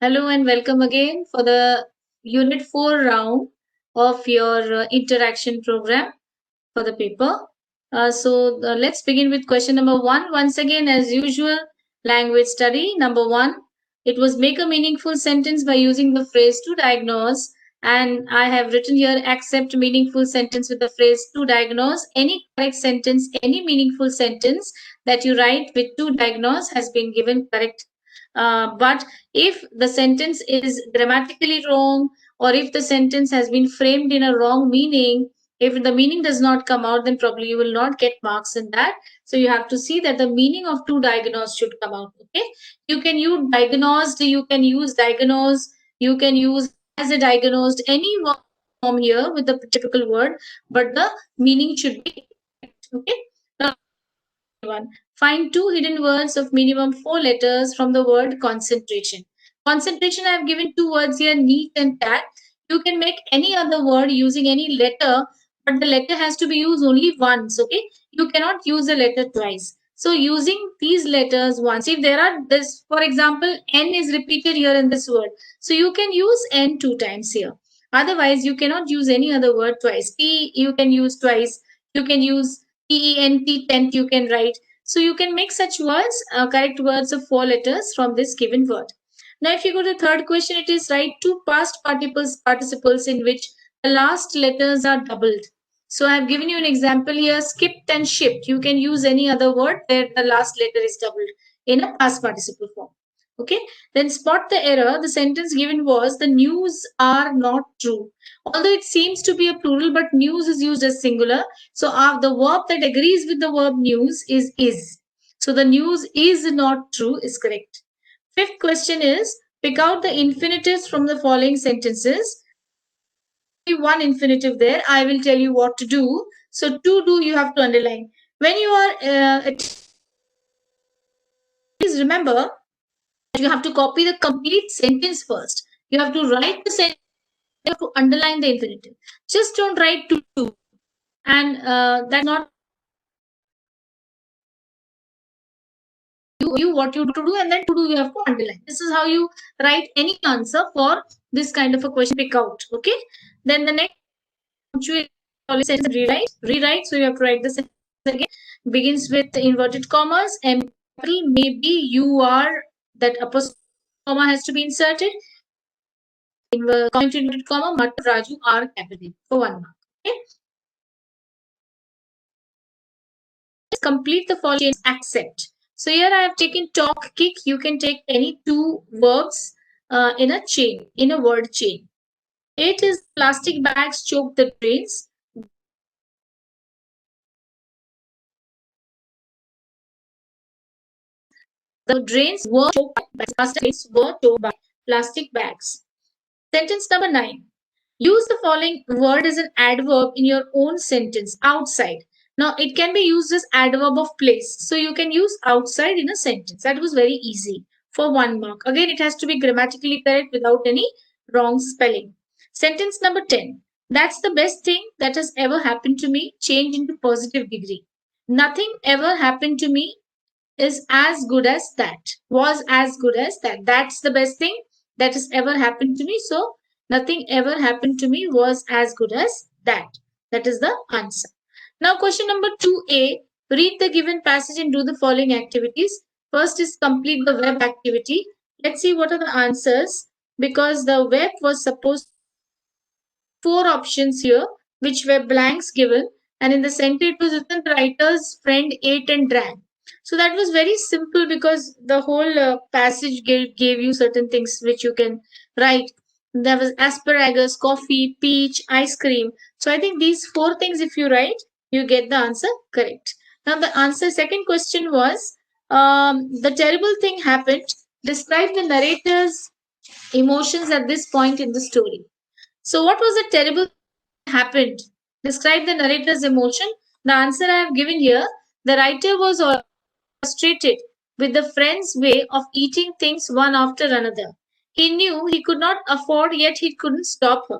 Hello and welcome again for the Unit 4 round of your interaction program for the paper. Let's begin with question number 1. Once again, as usual, language study. Number 1, it was make a meaningful sentence by using the phrase to diagnose. And I have written here accept meaningful sentence with the phrase to diagnose. Any correct sentence, any meaningful sentence that you write with to diagnose has been given correct. But if the sentence is grammatically wrong, or if the sentence has been framed in a wrong meaning, if the meaning does not come out, then probably you will not get marks in that. So you have to see that the meaning of to diagnose should come out. Okay, you can use diagnosed, you can use diagnose, you can use as a diagnosed, any form here with the typical word, but the meaning should be okay. Now, one. Find two hidden words of minimum four letters from the word concentration. Concentration, I have given two words here, neat and tat. You can make any other word using any letter, but the letter has to be used only once, okay? You cannot use a letter twice. So using these letters once, if there are this, for example, N is repeated here in this word. So you can use N two times here. Otherwise, you cannot use any other word twice. T you can use twice. You can use TENT, tent you can write. So you can make such words, correct words of four letters from this given word. Now, if you go to the third question, it is write two past participles in which the last letters are doubled. So I have given you an example here, skipped and shipped. You can use any other word where the last letter is doubled in a past participle form. Okay, then spot the error. The sentence given was the news are not true. Although it seems to be a plural, but news is used as singular. So the verb that agrees with the verb news is is. So the news is not true is correct. Fifth question is pick out the infinitives from the following sentences. One infinitive there. I will tell you what to do. So to do you have to underline. When you are please remember that you have to copy the complete sentence first. You have to write the sentence. You have to underline the infinitive. Just don't write to do. And that's not you what you to do, and then to do you have to underline. This is how you write any answer for this kind of a question. Pick out. Okay. Then the next sentence rewrite. So you have to write the sentence again. Begins with inverted commas. And maybe you are, that apostrophe comma has to be inserted. Inverted comma. Matu Raju are capital for 1 mark. Okay. Complete the following accept. So here I have taken talk, kick. You can take any two verbs in a chain, in a word chain. 8 is plastic bags choke the drains. The drains were choked by plastic bags. Sentence number 9. Use the following word as an adverb in your own sentence. Outside. Now it can be used as adverb of place. So you can use outside in a sentence. That was very easy for 1 mark. Again, it has to be grammatically correct without any wrong spelling. Sentence number 10. That's the best thing that has ever happened to me. Change into positive degree. Nothing ever happened to me is as good as that. Was as good as that. That's the best thing that has ever happened to me. So nothing ever happened to me was as good as that. That is the answer. Now, question number 2A. Read the given passage and do the following activities. First is complete the web activity. Let's see what are the answers, because the web was supposed four options here, which were blanks given, and in the center it was written the writer's friend ate and drank. So that was very simple because the whole passage gave you certain things which you can write. There was asparagus, coffee, peach, ice cream. So I think these four things, if you write, you get the answer correct. Now the answer, second question was the terrible thing happened. Describe the narrator's emotions at this point in the story. So what was the terrible happened? Describe the narrator's emotion. The answer I have given here. The writer was frustrated with the friend's way of eating things one after another. He knew he could not afford, yet he couldn't stop her.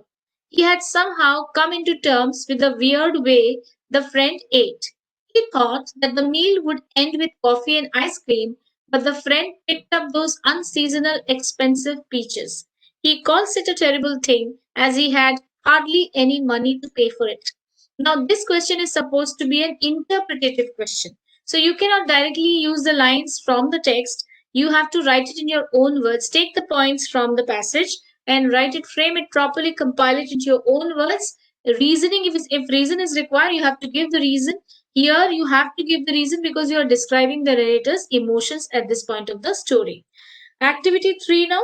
He had somehow come into terms with the weird way the friend ate. He thought that the meal would end with coffee and ice cream, but the friend picked up those unseasonal, expensive peaches. He calls it a terrible thing, as he had hardly any money to pay for it. Now, this question is supposed to be an interpretative question. So, you cannot directly use the lines from the text. You have to write it in your own words. Take the points from the passage and write it, frame it properly, compile it into your own words. Reasoning, if reason is required, you have to give the reason. Here, you have to give the reason because you are describing the narrator's emotions at this point of the story. Activity 3 now.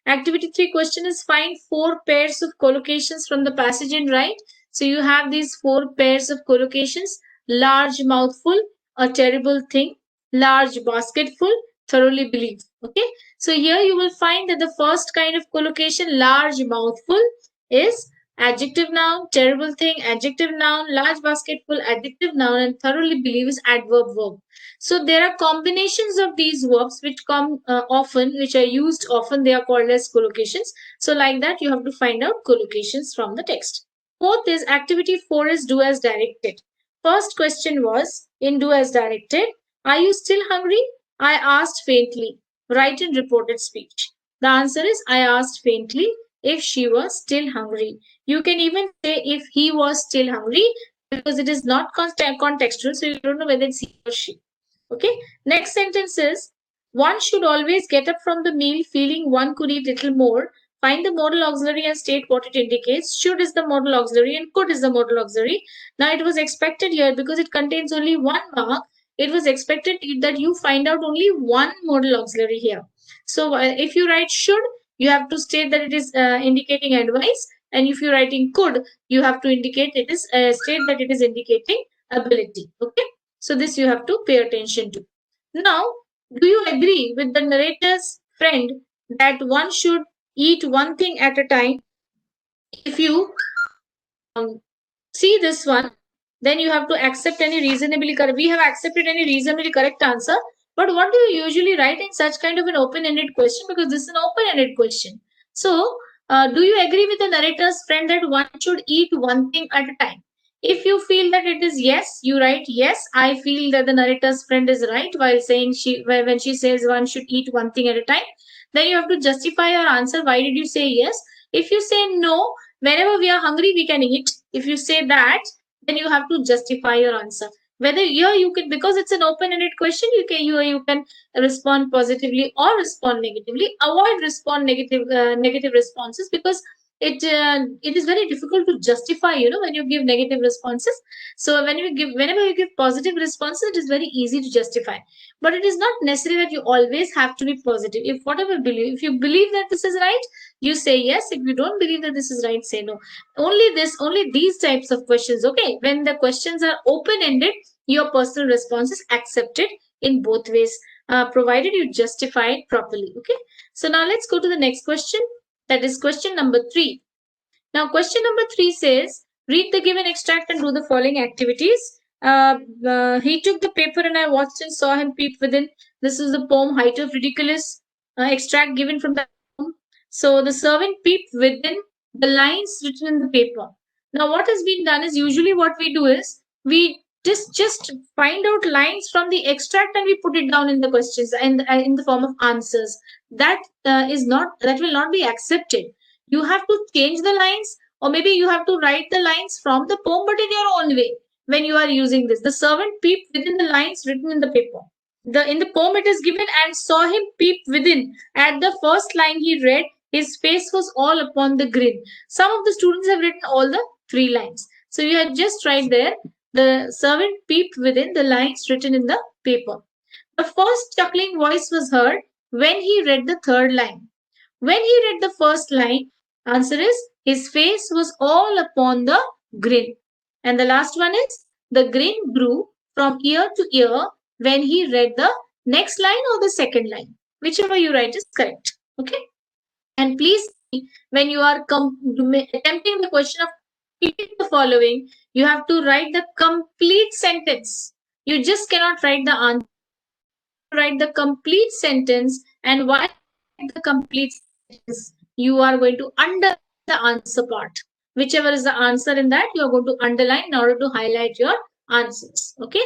Activity 3 question is find four pairs of collocations from the passage and write. So you have these four pairs of collocations: large mouthful, a terrible thing, large basketful, thoroughly believe. Okay. So here you will find that the first kind of collocation, large mouthful, is adjective noun, terrible thing, adjective noun, large basketful, adjective noun, and thoroughly believe is adverb verb. So there are combinations of these verbs which come often, which are used often. They are called as collocations. So like that, you have to find out collocations from the text. Fourth is activity 4 is do as directed. First question was in do as directed. Are you still hungry? I asked faintly. Write in reported speech. The answer is I asked faintly if she was still hungry. You can even say if he was still hungry because it is not contextual, so you don't know whether it's he or she. Okay. Next sentence is one should always get up from the meal feeling one could eat little more. Find the modal auxiliary and state what it indicates. Should is the modal auxiliary and could is the modal auxiliary. Now it was expected here because it contains only one mark. It was expected that you find out only one modal auxiliary here. So if you write should, you have to state that it is indicating advice, and if you're writing could, you have to indicate it is state that it is indicating ability. Okay. So this you have to pay attention to. Now, do you agree with the narrator's friend that one should eat one thing at a time? If you see this one, then you have to accept any reasonably correct. We have accepted any reasonably correct answer. But what do you usually write in such kind of an open-ended question? Because this is an open-ended question. So, do you agree with the narrator's friend that one should eat one thing at a time? If you feel that it is yes, you write yes. I feel that the narrator's friend is right while saying when she says one should eat one thing at a time. Then you have to justify your answer. Why did you say yes? If you say no, whenever we are hungry, we can eat. If you say that, then you have to justify your answer. Whether here you can, because it's an open-ended question, you can respond positively or respond negatively. Avoid respond negative responses because it is very difficult to justify. When you give negative responses. So whenever you give positive responses, it is very easy to justify. But it is not necessary that you always have to be positive. If you believe that this is right, you say yes. If you don't believe that this is right, say no. Only these types of questions. Okay, when the questions are open ended, your personal response is accepted in both ways, provided you justify it properly. Okay, so now let's go to the next question. That is question number 3. Now, question number 3 says, read the given extract and do the following activities. He took the paper and I watched and saw him peep within. This is the poem Height of Ridiculous, extract given from the poem. So, the servant peeped within the lines written in the paper. Now, what has been done is usually what we do is we just find out lines from the extract and we put it down in the questions in the form of answers. That will not be accepted. You have to change the lines, or maybe you have to write the lines from the poem but in your own way. When you are using this, the servant peeped within the lines written in the paper. In the poem it is given and saw him peep within. At the first line he read, his face was all upon the grin. Some of the students have written all the 3 lines. So you had just right there, the servant peeped within the lines written in the paper. The first chuckling voice was heard when he read the 3rd line. When he read the first line, answer is his face was all upon the grin. And the last one is the grin grew from ear to ear when he read the next line or the second line. Whichever you write is correct. Okay. And please, when you are attempting the question of completing the following, you have to write the complete sentence. You just cannot write the answer. Write the complete sentence, and while the complete sentence, you are going to underline the answer part. Whichever is the answer in that, you are going to underline in order to highlight your answers. Okay.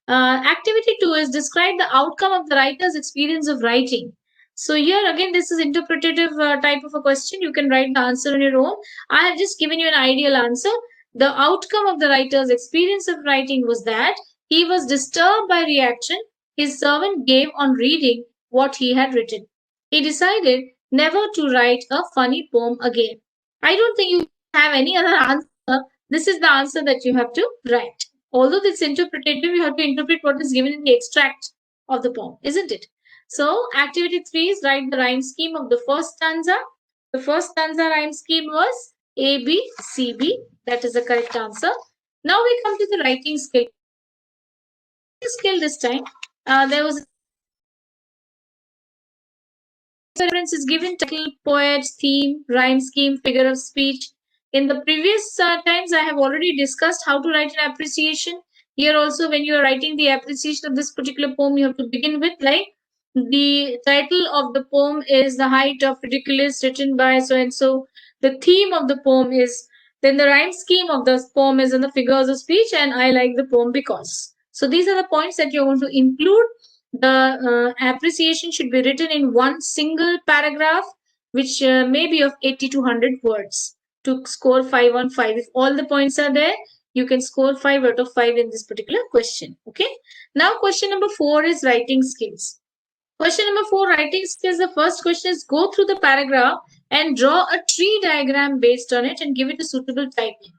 Activity 2 is describe the outcome of the writer's experience of writing. So here again, this is interpretative type of a question. You can write the answer on your own. I have just given you an ideal answer. The outcome of the writer's experience of writing was that he was disturbed by reaction his servant gave on reading what he had written. He decided never to write a funny poem again. I don't think you have any other answer. This is the answer that you have to write. Although it's interpretative, you have to interpret what is given in the extract of the poem, isn't it? So, activity 3 is write the rhyme scheme of the first stanza. The first stanza rhyme scheme was A, B, C, B. That is the correct answer. Now we come to the writing skill. This time, there was reference is given title, poet, theme, rhyme scheme, figure of speech. In the previous times, I have already discussed how to write an appreciation. Here also, when you are writing the appreciation of this particular poem, you have to begin with like the title of the poem is The Height of Ridiculous, written by so and so. The theme of the poem is then the rhyme scheme of the poem is in the figures of speech, and I like the poem because. So these are the points that you're going to include. The appreciation should be written in one single paragraph, which may be of 80 to 100 words to score 5 on 5. If all the points are there, you can score 5 out of 5 in this particular question. Okay. Now, question number 4 is writing skills. Question number 4, writing skills. The first question is go through the paragraph and draw a tree diagram based on it and give it a suitable title.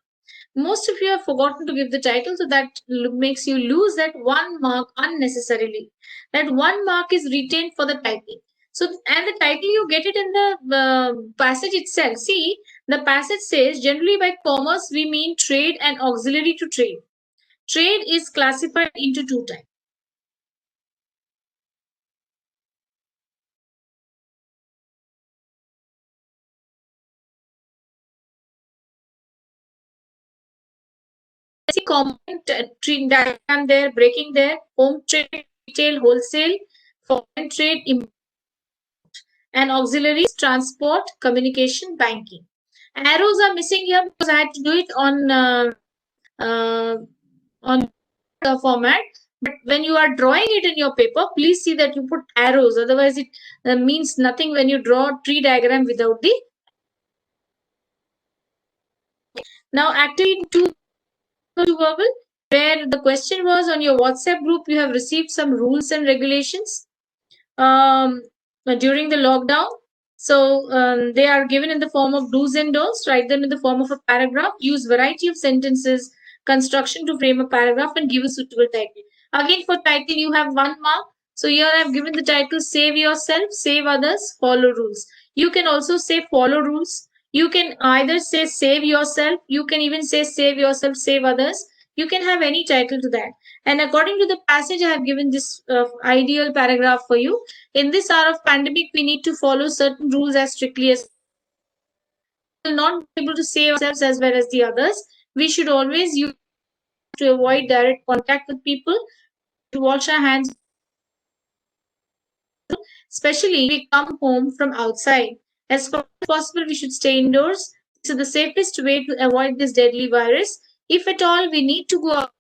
Most of you have forgotten to give the title, so that makes you lose that 1 mark unnecessarily. That 1 mark is retained for the title. So, and the title you get it in the passage itself. See, the passage says generally by commerce we mean trade and auxiliary to trade. Trade is classified into 2 types. See common trade diagram there, breaking there, home trade, retail, wholesale, foreign trade, and auxiliaries, transport, communication, banking. Arrows are missing here because I had to do it uh, on the format. But when you are drawing it in your paper, please see that you put arrows. Otherwise, it means nothing when you draw a tree diagram without the. Now, activity 2 verbal, where the question was on your WhatsApp group, you have received some rules and regulations um, during the lockdown. So they are given in the form of do's and don'ts. Write them in the form of a paragraph. Use variety of sentences, construction to frame a paragraph and give a suitable title. Again, for title, you have 1 mark. So here I have given the title Save Yourself, Save Others, Follow Rules. You can also say follow rules. You can either say save yourself. You can even say save yourself, save others. You can have any title to that. And according to the passage, I have given this ideal paragraph for you. In this hour of pandemic, we need to follow certain rules as strictly as we will not be able to save ourselves as well as the others. We should always use to avoid direct contact with people, to wash our hands, especially if we come home from outside. As far as possible, we should stay indoors. This is the safest way to avoid this deadly virus. If at all we need to go out,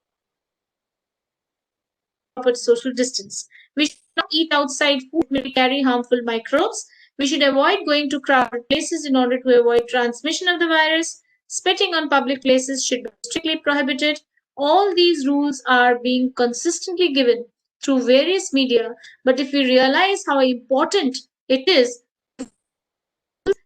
proper social distance. We should not eat outside food may carry harmful microbes. We should avoid going to crowded places in order to avoid transmission of the virus. Spitting on public places should be strictly prohibited. All these rules are being consistently given through various media, but if we realize how important it is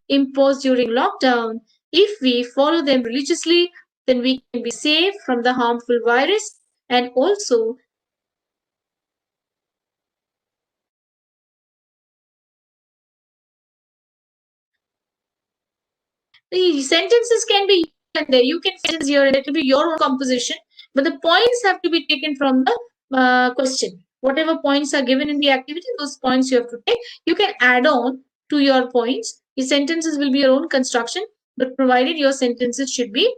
imposed during lockdown, if we follow them religiously, then we can be safe from the harmful virus and also the sentences can be and there. You can sentences here, it will be your own composition, but the points have to be taken from the question. Whatever points are given in the activity, those points you have to take. You can add on to your points. The sentences will be your own construction, but provided your sentences should be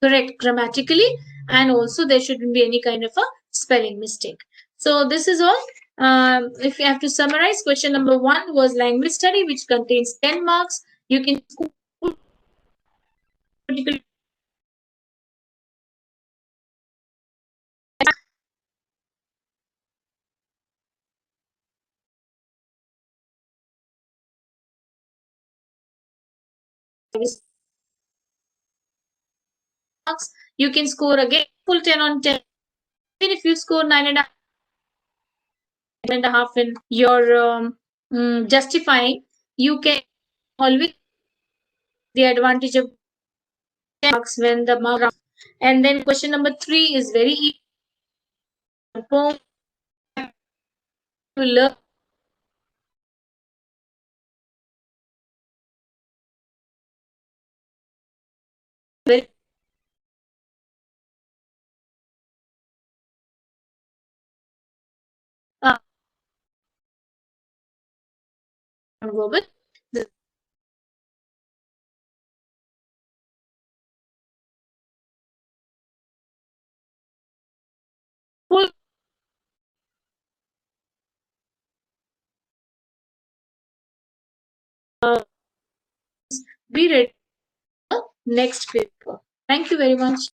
correct grammatically and also there shouldn't be any kind of a spelling mistake. So this is all. If you have to summarize, question number 1 was language study, which contains 10 marks. You can particular marks, you can score again full 10 on 10. Even if you score 9.5 in your justifying, you can always the advantage of 10 marks when the mark round. And then question number 3 is very easy. Poem to learn very Robert. The full be ready for the next paper. Thank you very much.